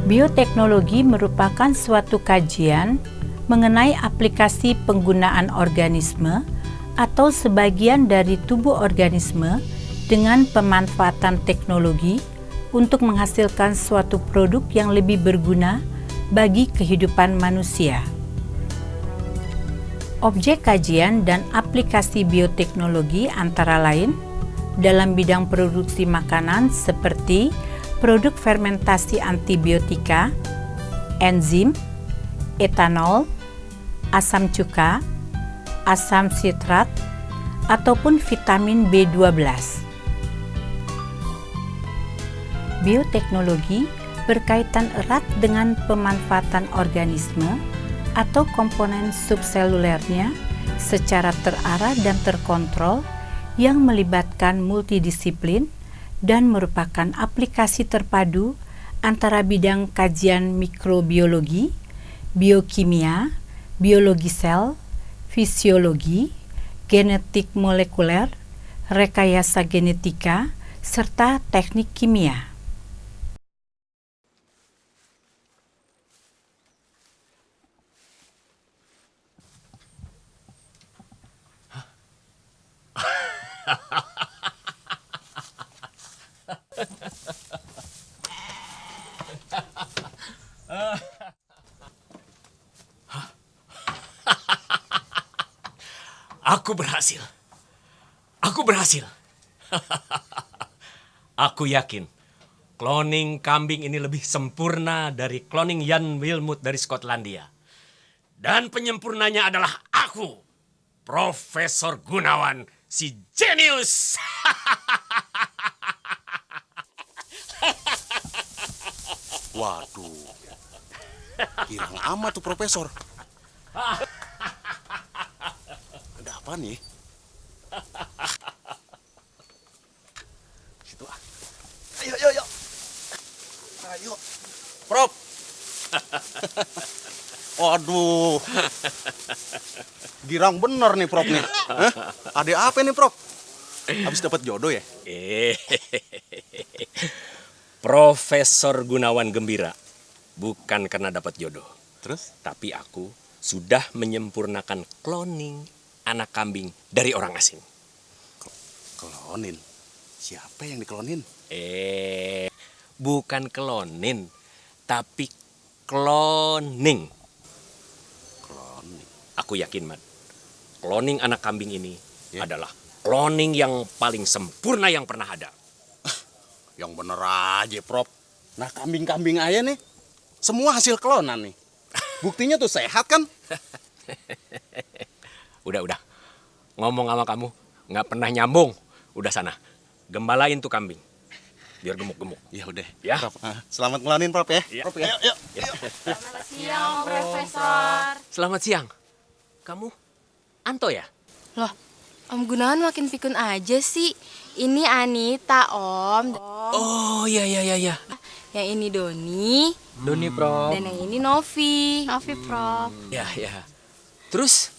Bioteknologi merupakan suatu kajian mengenai aplikasi penggunaan organisme atau sebagian dari tubuh organisme dengan pemanfaatan teknologi untuk menghasilkan suatu produk yang lebih berguna bagi kehidupan manusia. Objek kajian dan aplikasi bioteknologi antara lain dalam bidang produksi makanan seperti produk fermentasi antibiotika, enzim, etanol, asam cuka, asam sitrat, ataupun vitamin B12. Bioteknologi berkaitan erat dengan pemanfaatan organisme atau komponen subselulernya secara terarah dan terkontrol yang melibatkan multidisiplin dan merupakan aplikasi terpadu antara bidang kajian mikrobiologi, biokimia, biologi sel, fisiologi, genetik molekuler, rekayasa genetika, serta teknik kimia. Aku berhasil. Aku yakin cloning kambing ini lebih sempurna dari cloning Jan Wilmut dari Skotlandia. Dan penyempurnanya adalah aku, Profesor Gunawan, si jenius. Waduh, girang amat tuh Profesor. Ada apa nih? Situ ah. Ayo. Ayo. Prof. Waduh. Girang bener nih Prof nih. Hah? Ada apa nih Prof? Habis dapat jodoh ya? Profesor Gunawan gembira. Bukan karena dapat jodoh. Terus? Tapi aku sudah menyempurnakan cloning anak kambing dari orang asing. Klonin? Siapa yang diklonin? Bukan klonin, tapi cloning. Klonin. Aku yakin, Mat. Cloning anak kambing ini adalah cloning yang paling sempurna yang pernah ada. Yang bener aja, Prof. Nah, kambing-kambing aja nih, semua hasil klonan nih. Buktinya tuh sehat kan? Udah. Ngomong sama kamu, nggak pernah nyambung. Udah sana, gembalain tuh kambing. Biar gemuk-gemuk. Ya udah, Ya. Prof. Selamat ngelonin, Prof ya. Ya. Prof ya. Yuk. Selamat siang, Profesor. Selamat siang. Kamu Anto ya? Loh, Om Gunawan makin pikun aja sih. Ini Anita, Om. Oh, iya. Yang ini Doni. Doni, Prof. Dan yang ini Novi. Novi, Prof. Ya. Terus,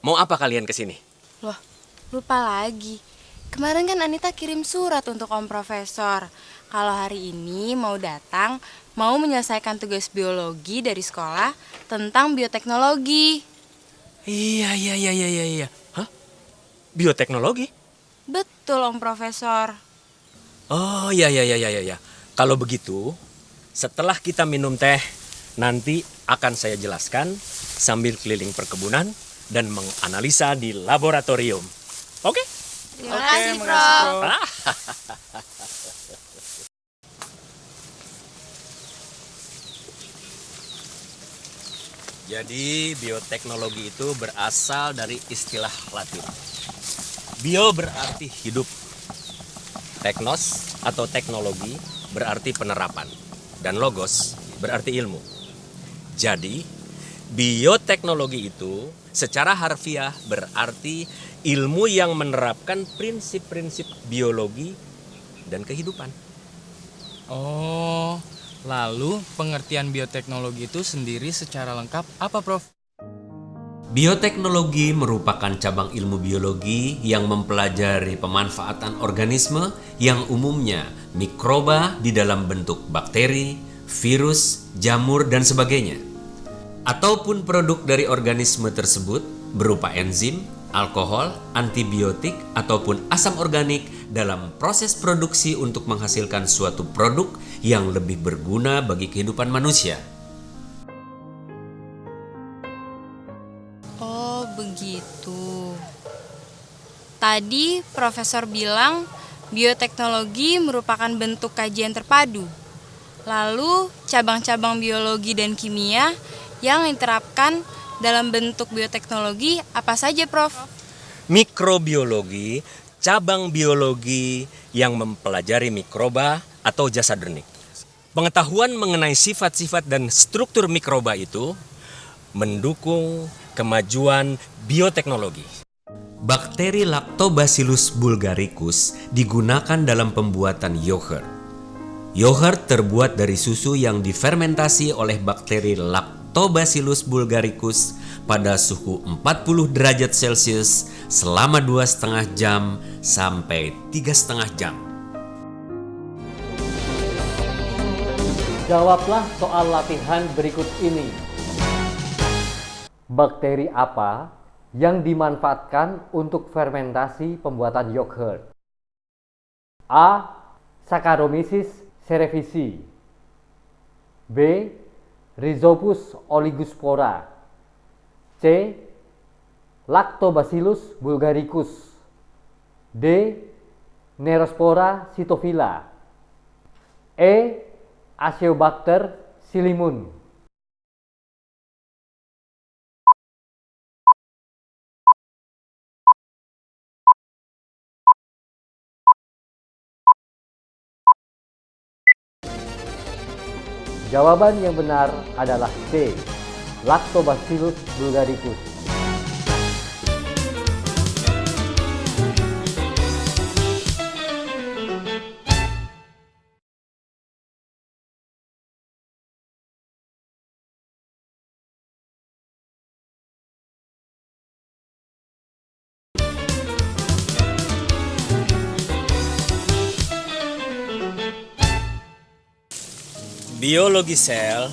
mau apa kalian kesini? Loh, lupa lagi. Kemarin kan Anita kirim surat untuk Om Profesor. Kalau hari ini mau datang, mau menyelesaikan tugas biologi dari sekolah tentang bioteknologi. Iya. Hah? Bioteknologi? Betul, Om Profesor. Oh, iya. Kalau begitu, setelah kita minum teh, nanti akan saya jelaskan sambil keliling perkebunan dan menganalisa di laboratorium. Oke? Terima kasih, Prof. Jadi, bioteknologi itu berasal dari istilah Latin. Bio berarti hidup. Teknos atau teknologi berarti penerapan. Dan logos berarti ilmu. Jadi, bioteknologi itu secara harfiah berarti ilmu yang menerapkan prinsip-prinsip biologi dan kehidupan. Oh, lalu pengertian bioteknologi itu sendiri secara lengkap apa, Prof? Bioteknologi merupakan cabang ilmu biologi yang mempelajari pemanfaatan organisme yang umumnya mikroba di dalam bentuk bakteri, virus, jamur, dan sebagainya. Ataupun produk dari organisme tersebut berupa enzim, alkohol, antibiotik, ataupun asam organik dalam proses produksi untuk menghasilkan suatu produk yang lebih berguna bagi kehidupan manusia. Oh, begitu. Tadi Profesor bilang bioteknologi merupakan bentuk kajian terpadu. Lalu, cabang-cabang biologi dan kimia yang diterapkan dalam bentuk bioteknologi apa saja, Prof? Mikrobiologi, cabang biologi yang mempelajari mikroba atau jasad benih. Pengetahuan mengenai sifat-sifat dan struktur mikroba itu mendukung kemajuan bioteknologi. Bakteri Lactobacillus bulgaricus digunakan dalam pembuatan yogurt. Yogurt terbuat dari susu yang difermentasi oleh bakteri Lactobacillus bulgaricus pada suhu 40 derajat Celcius selama 2,5 jam sampai 3,5 jam. Jawablah soal latihan berikut ini. Bakteri apa yang dimanfaatkan untuk fermentasi pembuatan yogurt? A. Saccharomyces cerevisiae. B. Rhizopus oligospora. C. Lactobacillus bulgaricus. D. Nerospora cytophila. E. Aciobacter silimun. Jawaban yang benar adalah C. Lactobacillus bulgaricus. Biologi sel,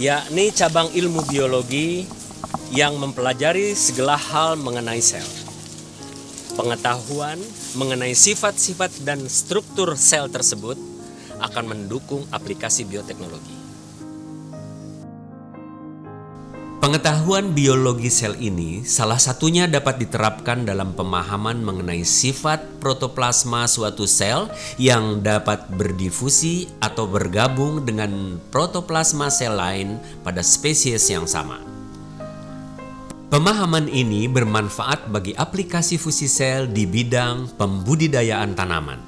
yakni cabang ilmu biologi yang mempelajari segala hal mengenai sel. Pengetahuan mengenai sifat-sifat dan struktur sel tersebut akan mendukung aplikasi bioteknologi. Pengetahuan biologi sel ini salah satunya dapat diterapkan dalam pemahaman mengenai sifat protoplasma suatu sel yang dapat berdifusi atau bergabung dengan protoplasma sel lain pada spesies yang sama. Pemahaman ini bermanfaat bagi aplikasi fusi sel di bidang pembudidayaan tanaman.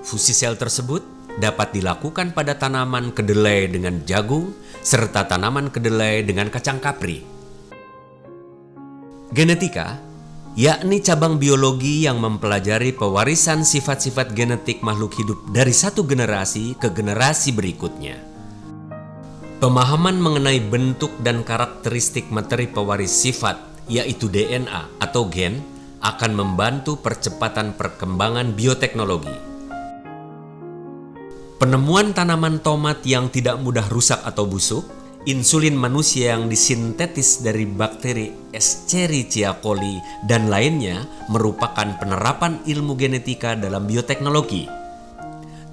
Fusi sel tersebut dapat dilakukan pada tanaman kedelai dengan jagung, serta tanaman kedelai dengan kacang kapri. Genetika, yakni cabang biologi yang mempelajari pewarisan sifat-sifat genetik makhluk hidup dari satu generasi ke generasi berikutnya. Pemahaman mengenai bentuk dan karakteristik materi pewaris sifat, yaitu DNA atau gen, akan membantu percepatan perkembangan bioteknologi. Penemuan tanaman tomat yang tidak mudah rusak atau busuk, insulin manusia yang disintetis dari bakteri Escherichia coli, dan lainnya merupakan penerapan ilmu genetika dalam bioteknologi.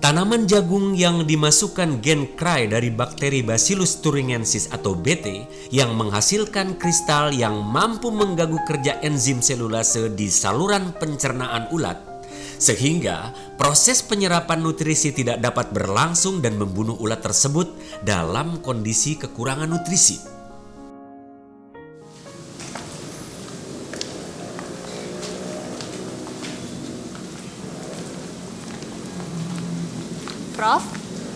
Tanaman jagung yang dimasukkan gen Cry dari bakteri Bacillus thuringiensis atau BT yang menghasilkan kristal yang mampu mengganggu kerja enzim selulase di saluran pencernaan ulat, sehingga proses penyerapan nutrisi tidak dapat berlangsung dan membunuh ulat tersebut dalam kondisi kekurangan nutrisi. Prof,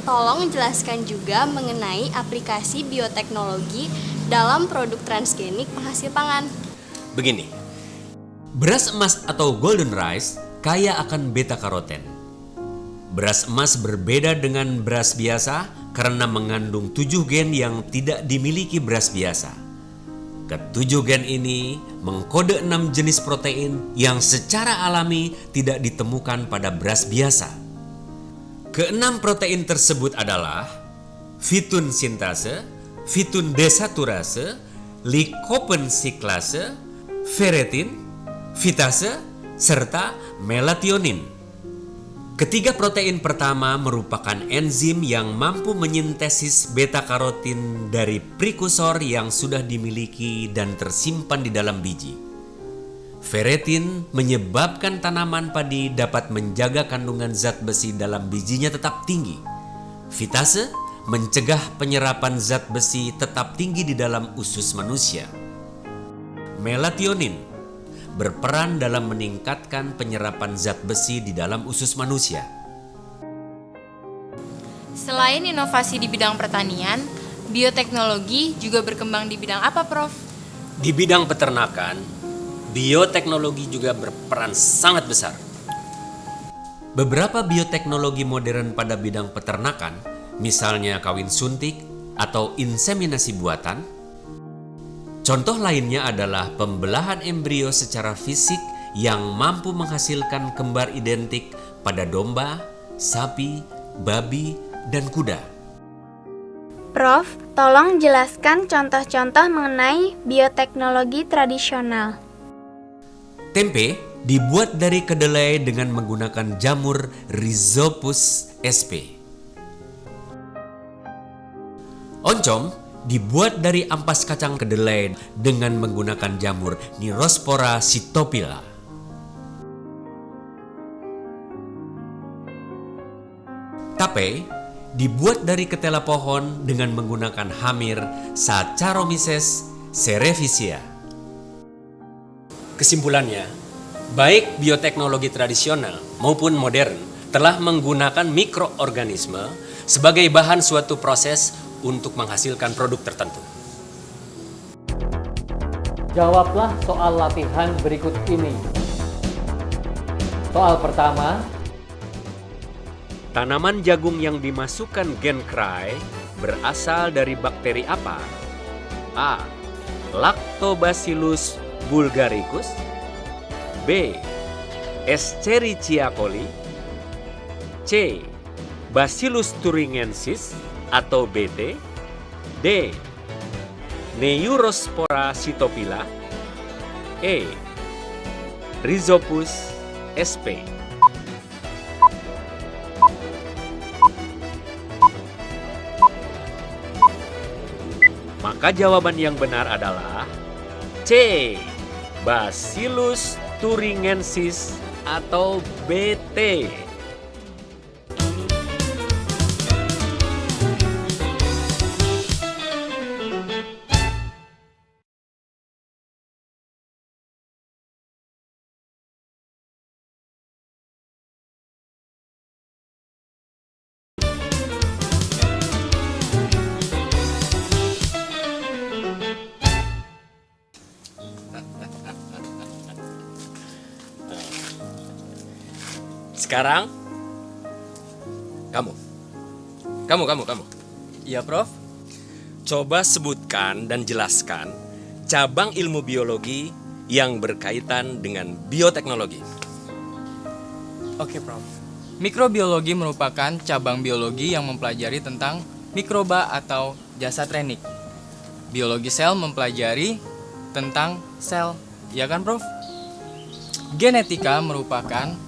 tolong jelaskan juga mengenai aplikasi bioteknologi dalam produk transgenik penghasil pangan. Begini, Beras emas atau golden rice kaya akan beta-karoten. Beras emas berbeda dengan beras biasa karena mengandung 7 gen yang tidak dimiliki beras biasa. Ketujuh gen ini mengkode 6 jenis protein yang secara alami tidak ditemukan pada beras biasa. Keenam protein tersebut adalah fitun sintase, fitun desaturase, likopen siklase, ferritin, fitase, serta melationin. Ketiga protein pertama merupakan enzim yang mampu menyintesis beta-karotin dari prekursor yang sudah dimiliki dan tersimpan di dalam biji. Ferritin menyebabkan tanaman padi dapat menjaga kandungan zat besi dalam bijinya tetap tinggi. Fitase mencegah penyerapan zat besi tetap tinggi di dalam usus manusia. Melationin berperan dalam meningkatkan penyerapan zat besi di dalam usus manusia. Selain inovasi di bidang pertanian, bioteknologi juga berkembang di bidang apa, Prof? Di bidang peternakan, bioteknologi juga berperan sangat besar. Beberapa bioteknologi modern pada bidang peternakan, misalnya kawin suntik atau inseminasi buatan. Contoh lainnya adalah pembelahan embrio secara fisik yang mampu menghasilkan kembar identik pada domba, sapi, babi, dan kuda. Prof, tolong jelaskan contoh-contoh mengenai bioteknologi tradisional. Tempe dibuat dari kedelai dengan menggunakan jamur Rhizopus sp. Oncom dibuat dari ampas kacang kedelai dengan menggunakan jamur Nirospora sitopila. Tape dibuat dari ketela pohon dengan menggunakan hamir Saccharomyces cerevisiae. Kesimpulannya, baik bioteknologi tradisional maupun modern telah menggunakan mikroorganisme sebagai bahan suatu proses untuk menghasilkan produk tertentu. Jawablah soal latihan berikut ini. Soal pertama, Tanaman jagung yang dimasukkan gen CRY berasal dari bakteri apa? A. Lactobacillus bulgaricus. B. Escherichia coli. C. Bacillus thuringiensis atau BT. D. Neurospora sitopila. E. Rhizopus sp. Maka jawaban yang benar adalah C. Bacillus thuringiensis atau BT. Sekarang kamu. Iya, Prof. Coba sebutkan dan jelaskan cabang ilmu biologi yang berkaitan dengan bioteknologi. Oke, Prof. Mikrobiologi merupakan cabang biologi yang mempelajari tentang mikroba atau jasad renik. Biologi sel mempelajari tentang sel, ya kan, Prof? Genetika merupakan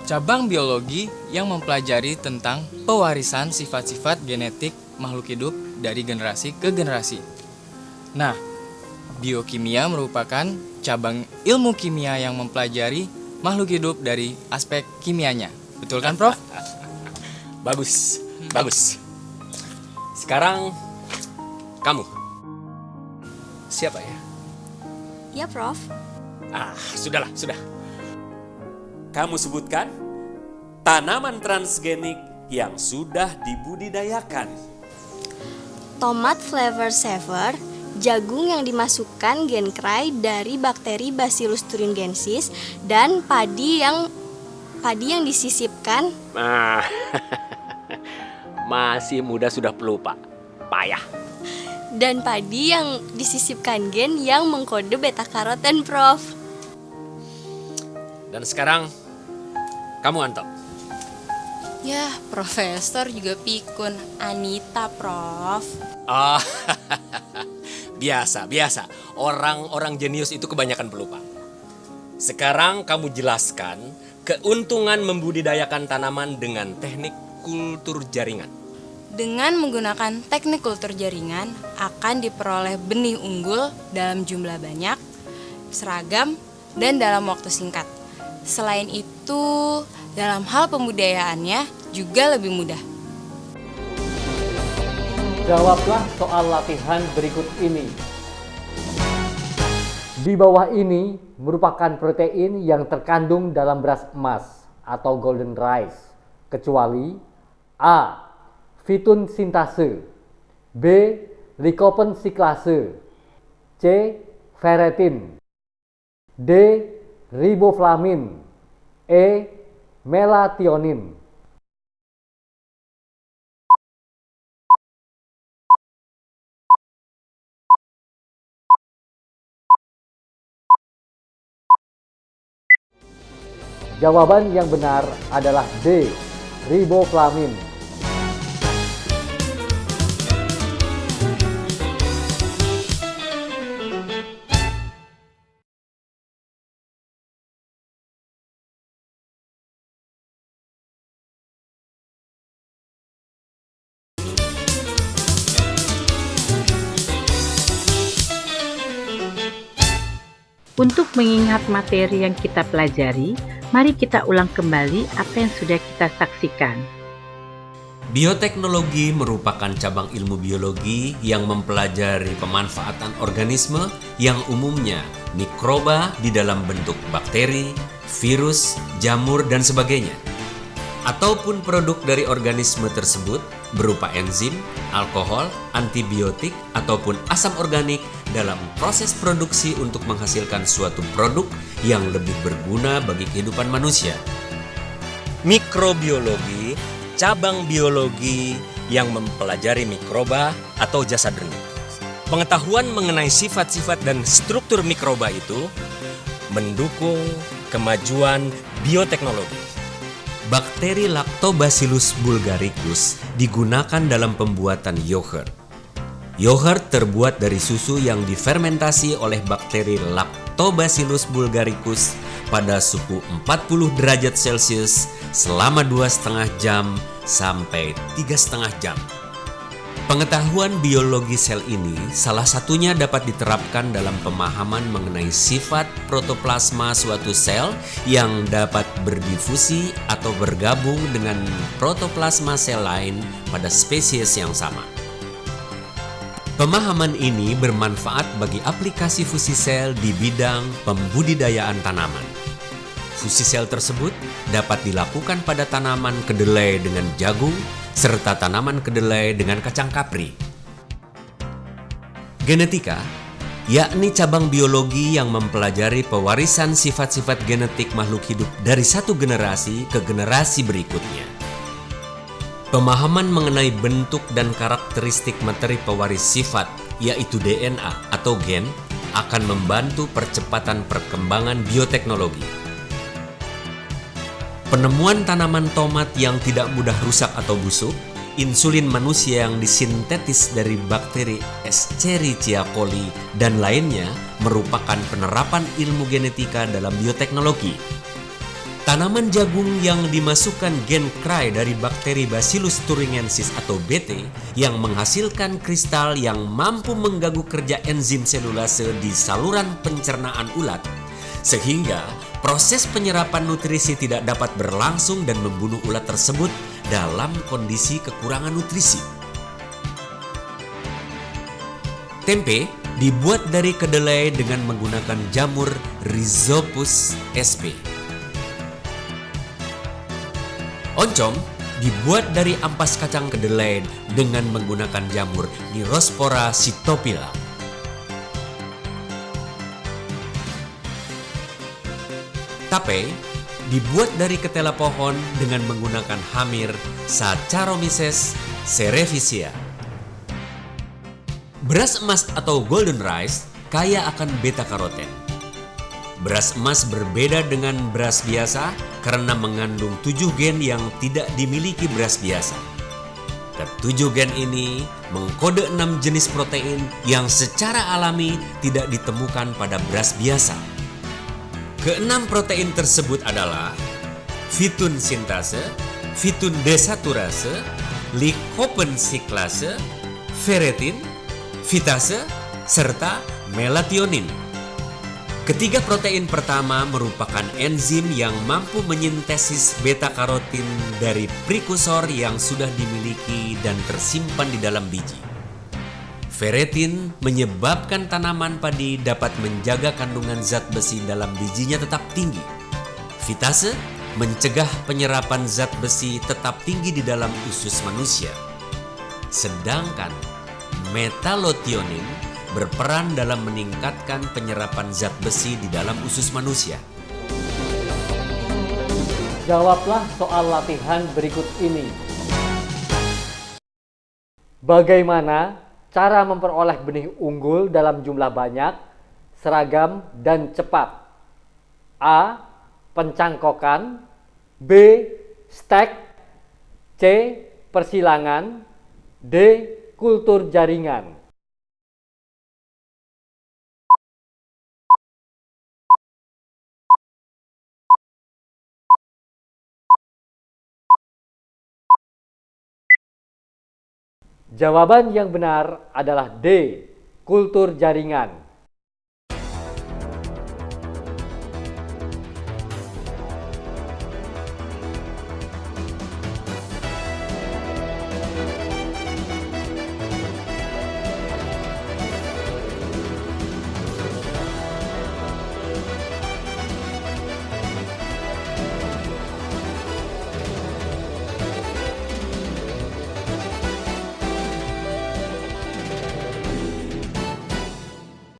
cabang biologi yang mempelajari tentang pewarisan sifat-sifat genetik makhluk hidup dari generasi ke generasi. Nah, biokimia merupakan cabang ilmu kimia yang mempelajari makhluk hidup dari aspek kimianya. Betul kan, Prof? Bagus. Sekarang kamu. Siapa ya? Ya, Prof. Sudah. Kamu sebutkan tanaman transgenik yang sudah dibudidayakan. Tomat flavor saver, jagung yang dimasukkan gen CRY dari bakteri Bacillus thuringiensis, dan padi yang disisipkan. Masih muda sudah pelupa. Payah. Dan padi yang disisipkan gen yang mengkode beta karoten, Prof. Dan sekarang kamu, Anto. Yah, profesor juga pikun. Anita, Prof. Ah, biasa. Orang-orang jenius itu kebanyakan pelupa. Sekarang kamu jelaskan keuntungan membudidayakan tanaman dengan teknik kultur jaringan. Dengan menggunakan teknik kultur jaringan akan diperoleh benih unggul dalam jumlah banyak, seragam, dan dalam waktu singkat. Selain itu, dalam hal pembudidayaannya juga lebih mudah. Jawablah soal latihan berikut ini. Di bawah ini merupakan protein yang terkandung dalam beras emas atau golden rice, kecuali A. Fitun sintase, B. Lycopene cyclase, C. Ferritin, D. Riboflamin, E. Melathionin. Jawaban yang benar adalah D. Riboflamin. Untuk mengingat materi yang kita pelajari, mari kita ulang kembali apa yang sudah kita saksikan. Bioteknologi merupakan cabang ilmu biologi yang mempelajari pemanfaatan organisme yang umumnya mikroba di dalam bentuk bakteri, virus, jamur, dan sebagainya. Ataupun produk dari organisme tersebut berupa enzim, alkohol, antibiotik, ataupun asam organik dalam proses produksi untuk menghasilkan suatu produk yang lebih berguna bagi kehidupan manusia. Mikrobiologi, cabang biologi yang mempelajari mikroba atau jasad renik. Pengetahuan mengenai sifat-sifat dan struktur mikroba itu mendukung kemajuan bioteknologi. Bakteri Lactobacillus bulgaricus digunakan dalam pembuatan yogurt. Yogurt terbuat dari susu yang difermentasi oleh bakteri Lactobacillus bulgaricus pada suhu 40 derajat Celcius selama 2,5 jam sampai 3,5 jam. Pengetahuan biologi sel ini salah satunya dapat diterapkan dalam pemahaman mengenai sifat protoplasma suatu sel yang dapat berdifusi atau bergabung dengan protoplasma sel lain pada spesies yang sama. Pemahaman ini bermanfaat bagi aplikasi fusi sel di bidang pembudidayaan tanaman. Fusi sel tersebut dapat dilakukan pada tanaman kedelai dengan jagung, serta tanaman kedelai dengan kacang kapri. Genetika, yakni cabang biologi yang mempelajari pewarisan sifat-sifat genetik makhluk hidup dari satu generasi ke generasi berikutnya. Pemahaman mengenai bentuk dan karakteristik materi pewaris sifat, yaitu DNA atau gen, akan membantu percepatan perkembangan bioteknologi. Penemuan tanaman tomat yang tidak mudah rusak atau busuk, insulin manusia yang disintetis dari bakteri Escherichia coli, dan lainnya merupakan penerapan ilmu genetika dalam bioteknologi. Tanaman jagung yang dimasukkan gen krai dari bakteri Bacillus thuringiensis atau BT yang menghasilkan kristal yang mampu mengganggu kerja enzim selulase di saluran pencernaan ulat, sehingga proses penyerapan nutrisi tidak dapat berlangsung dan membunuh ulat tersebut dalam kondisi kekurangan nutrisi. Tempe dibuat dari kedelai dengan menggunakan jamur Rhizopus sp. Oncom dibuat dari ampas kacang kedelai dengan menggunakan jamur Nirospora cytopila. Tape dibuat dari ketela pohon dengan menggunakan hamir Saccharomyces cerevisiae. Beras emas atau golden rice kaya akan beta karoten. Beras emas berbeda dengan beras biasa karena mengandung 7 gen yang tidak dimiliki beras biasa. Ketujuh gen ini mengkode 6 jenis protein yang secara alami tidak ditemukan pada beras biasa. Keenam protein tersebut adalah fitun sintase, fitun desaturase, likopen siklase, ferritin, fitase, serta melationin. Ketiga protein pertama merupakan enzim yang mampu menyintesis beta-karotin dari prekursor yang sudah dimiliki dan tersimpan di dalam biji. Ferritin menyebabkan tanaman padi dapat menjaga kandungan zat besi dalam bijinya tetap tinggi. Fitase mencegah penyerapan zat besi tetap tinggi di dalam usus manusia. Sedangkan metalothionin berperan dalam meningkatkan penyerapan zat besi di dalam usus manusia. Jawablah soal latihan berikut ini. Bagaimana cara memperoleh benih unggul dalam jumlah banyak, seragam, dan cepat? A. Pencangkokan, B. Stek, C. Persilangan, D. Kultur jaringan. Jawaban yang benar adalah D. Kultur jaringan.